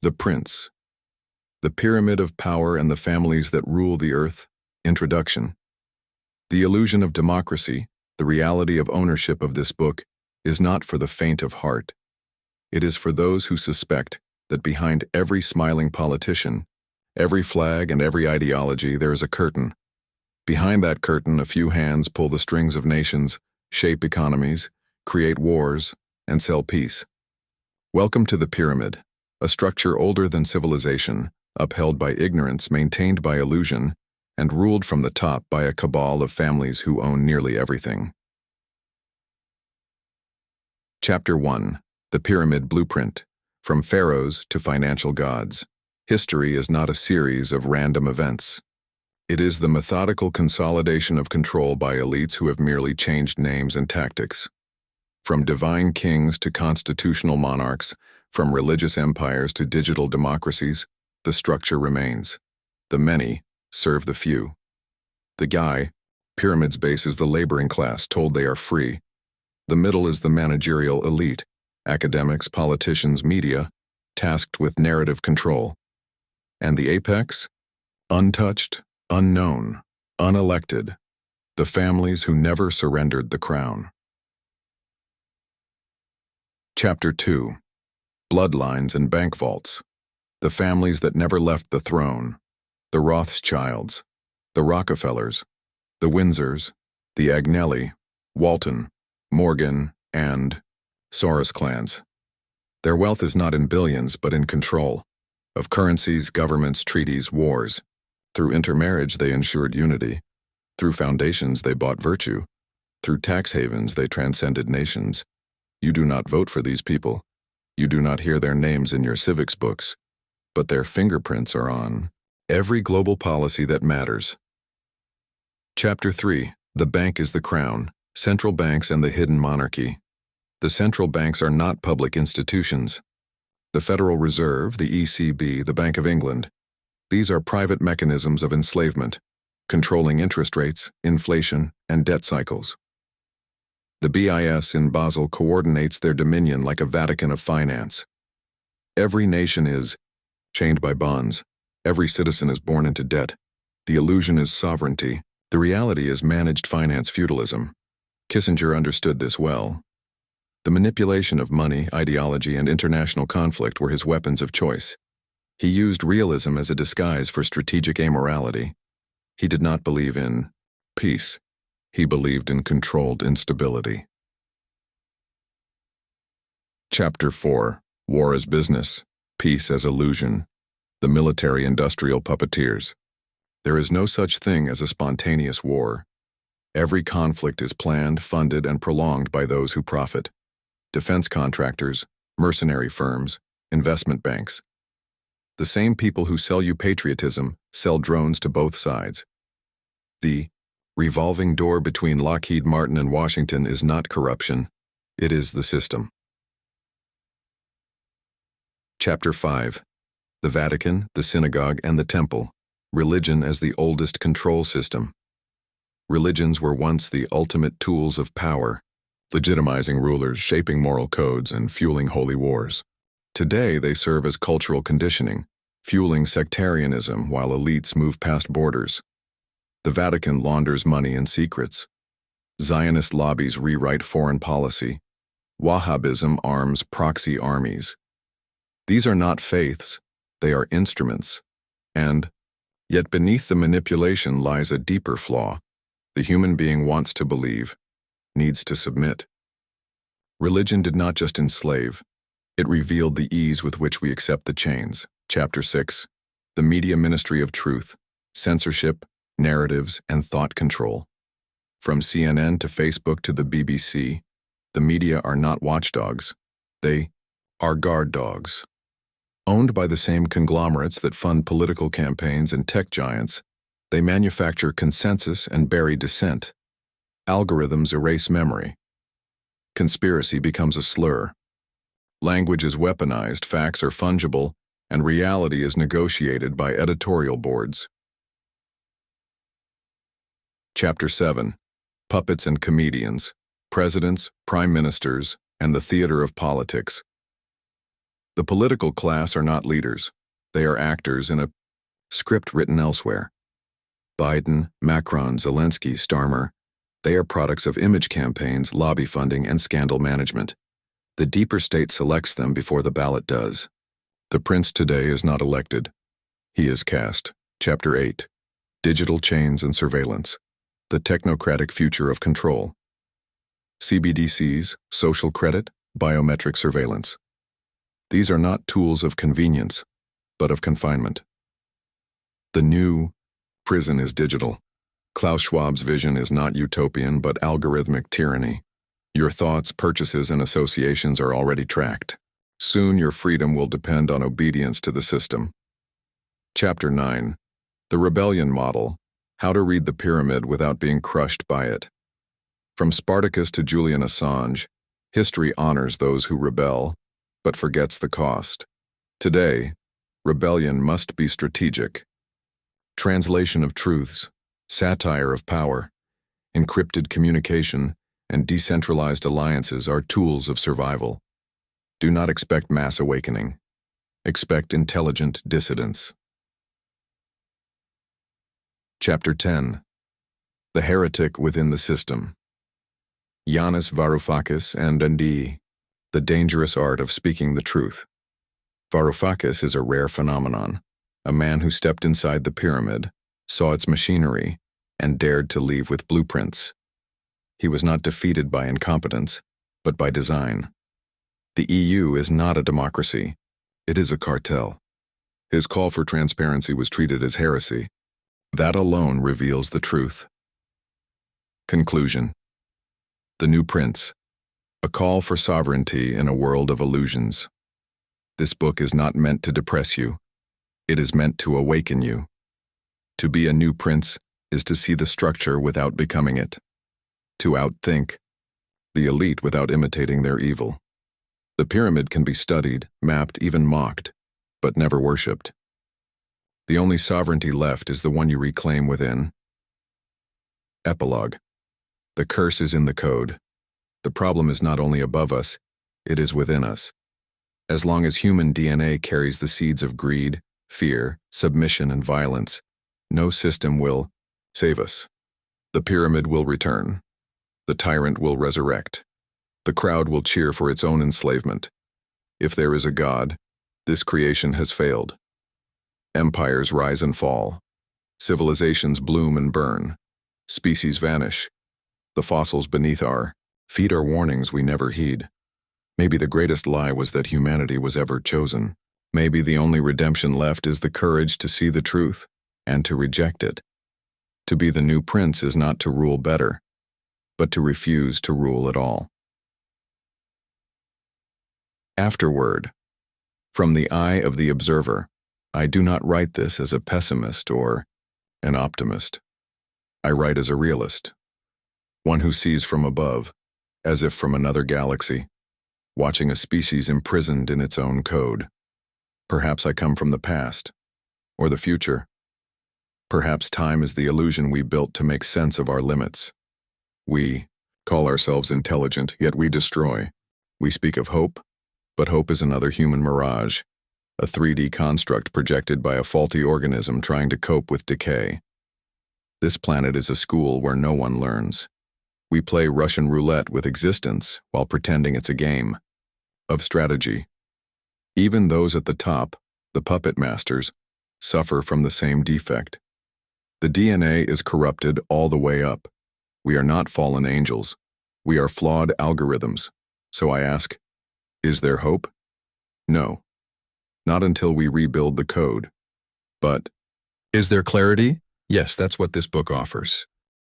The Prince. The Pyramid of Power and the Families That Rule the Earth. Introduction. The illusion of democracy, the reality of ownership of this book, is not for the faint of heart. It is for those who suspect that behind every smiling politician, every flag and every ideology, there is a curtain. Behind that curtain, a few hands pull the strings of nations, shape economies, create wars, and sell peace. Welcome to the pyramid, a structure older than civilization, upheld by ignorance, maintained by illusion, and ruled from the top by a cabal of families who own nearly everything. Chapter 1. The Pyramid Blueprint. From Pharaohs to Financial Gods. History is not a series of random events. It is the methodical consolidation of control by elites who have merely changed names and tactics. From divine kings to constitutional monarchs, from religious empires to digital democracies, the structure remains. The many serve the few. The pyramid's base is the laboring class told they are free. The middle is the managerial elite, academics, politicians, media, tasked with narrative control. And the apex? Untouched, unknown, unelected, the families who never surrendered the crown. Chapter 2. Bloodlines and Bank Vaults. The families that never left the throne. The Rothschilds, the Rockefellers, the Windsors, the Agnelli, Walton, Morgan, and Soros clans. Their wealth is not in billions but in control. Of currencies, governments, treaties, wars. Through intermarriage they ensured unity. Through foundations they bought virtue. Through tax havens they transcended nations. You do not vote for these people. You do not hear their names in your civics books. But their fingerprints are on every global policy that matters. Chapter 3. The Bank is the Crown. Central Banks and the Hidden Monarchy. The central banks are not public institutions. The Federal Reserve, the ECB, the Bank of England. These are private mechanisms of enslavement, controlling interest rates, inflation, and debt cycles. The BIS in Basel coordinates their dominion like a Vatican of finance. Every nation is chained by bonds. Every citizen is born into debt. The illusion is sovereignty. The reality is managed finance feudalism. Kissinger understood this well. The manipulation of money, ideology, and international conflict were his weapons of choice. He used realism as a disguise for strategic amorality. He did not believe in peace. He believed in controlled instability. Chapter 4. War as Business, Peace as Illusion. The Military-Industrial Puppeteers. There is no such thing as a spontaneous war. Every conflict is planned, funded, and prolonged by those who profit. Defense contractors, mercenary firms, investment banks. The same people who sell you patriotism sell drones to both sides. The revolving door between Lockheed Martin and Washington is not corruption, it is the system. Chapter 5. The Vatican, the Synagogue, and the Temple. Religion as the oldest control system. Religions were once the ultimate tools of power, legitimizing rulers, shaping moral codes, and fueling holy wars. Today they serve as cultural conditioning, fueling sectarianism while elites move past borders. The Vatican launders money and secrets. Zionist lobbies rewrite foreign policy. Wahhabism arms proxy armies. These are not faiths, they are instruments. And, yet beneath the manipulation lies a deeper flaw. The human being wants to believe, needs to submit. Religion did not just enslave, it revealed the ease with which we accept the chains. Chapter 6. The Media Ministry of Truth, Censorship, Narratives, and Thought Control. From CNN to Facebook to the BBC, the media are not watchdogs. They are guard dogs. Owned by the same conglomerates that fund political campaigns and tech giants, they manufacture consensus and bury dissent. Algorithms erase memory. Conspiracy becomes a slur. Language is weaponized, facts are fungible, and reality is negotiated by editorial boards. Chapter 7. Puppets and Comedians, Presidents, Prime Ministers, and the Theater of Politics. The political class are not leaders. They are actors in a script written elsewhere. Biden, Macron, Zelensky, Starmer, they are products of image campaigns, lobby funding, and scandal management. The deeper state selects them before the ballot does. The prince today is not elected. He is cast. Chapter 8. Digital Chains and Surveillance. The Technocratic Future of Control. CBDCs, social credit, biometric surveillance. These are not tools of convenience, but of confinement. The new prison is digital. Klaus Schwab's vision is not utopian, but algorithmic tyranny. Your thoughts, purchases, and associations are already tracked. Soon your freedom will depend on obedience to the system. Chapter 9. The Rebellion Model. How to read the pyramid without being crushed by it. From Spartacus to Julian Assange, history honors those who rebel, but forgets the cost. Today, rebellion must be strategic. Translation of truths, satire of power, encrypted communication, and decentralized alliances are tools of survival. Do not expect mass awakening. Expect intelligent dissidence. Chapter 10. The Heretic Within the System. Yanis Varoufakis and Ndi. The Dangerous Art of Speaking the Truth. Varoufakis is a rare phenomenon, a man who stepped inside the pyramid, saw its machinery, and dared to leave with blueprints. He was not defeated by incompetence, but by design. The EU is not a democracy. It is a cartel. His call for transparency was treated as heresy. That alone reveals the truth. Conclusion. The New Prince. A call for sovereignty in a world of illusions. This book is not meant to depress you. It is meant to awaken you. To be a new prince is to see the structure without becoming it. To outthink the elite without imitating their evil. The pyramid can be studied, mapped, even mocked, but never worshipped. The only sovereignty left is the one you reclaim within. Epilogue. The curse is in the code. The problem is not only above us, it is within us. As long as human DNA carries the seeds of greed, fear, submission, and violence, no system will save us. The pyramid will return. The tyrant will resurrect. The crowd will cheer for its own enslavement. If there is a God, this creation has failed. Empires rise and fall. Civilizations bloom and burn. Species vanish. The fossils beneath our feet are warnings we never heed. Maybe the greatest lie was that humanity was ever chosen. Maybe the only redemption left is the courage to see the truth and to reject it. To be the new prince is not to rule better, but to refuse to rule at all. Afterword. From the eye of the observer, I do not write this as a pessimist or an optimist. I write as a realist, one who sees from above, as if from another galaxy, watching a species imprisoned in its own code. Perhaps I come from the past, or the future. Perhaps time is the illusion we built to make sense of our limits. We call ourselves intelligent, yet we destroy. We speak of hope, but hope is another human mirage, a 3D construct projected by a faulty organism trying to cope with decay. This planet is a school where no one learns. We play Russian roulette with existence while pretending it's a game of strategy. Even those at the top, the puppet masters, suffer from the same defect. The DNA is corrupted all the way up. We are not fallen angels. We are flawed algorithms. So I ask, is there hope? No. Not until we rebuild the code. But, is there clarity? Yes, that's what this book offers.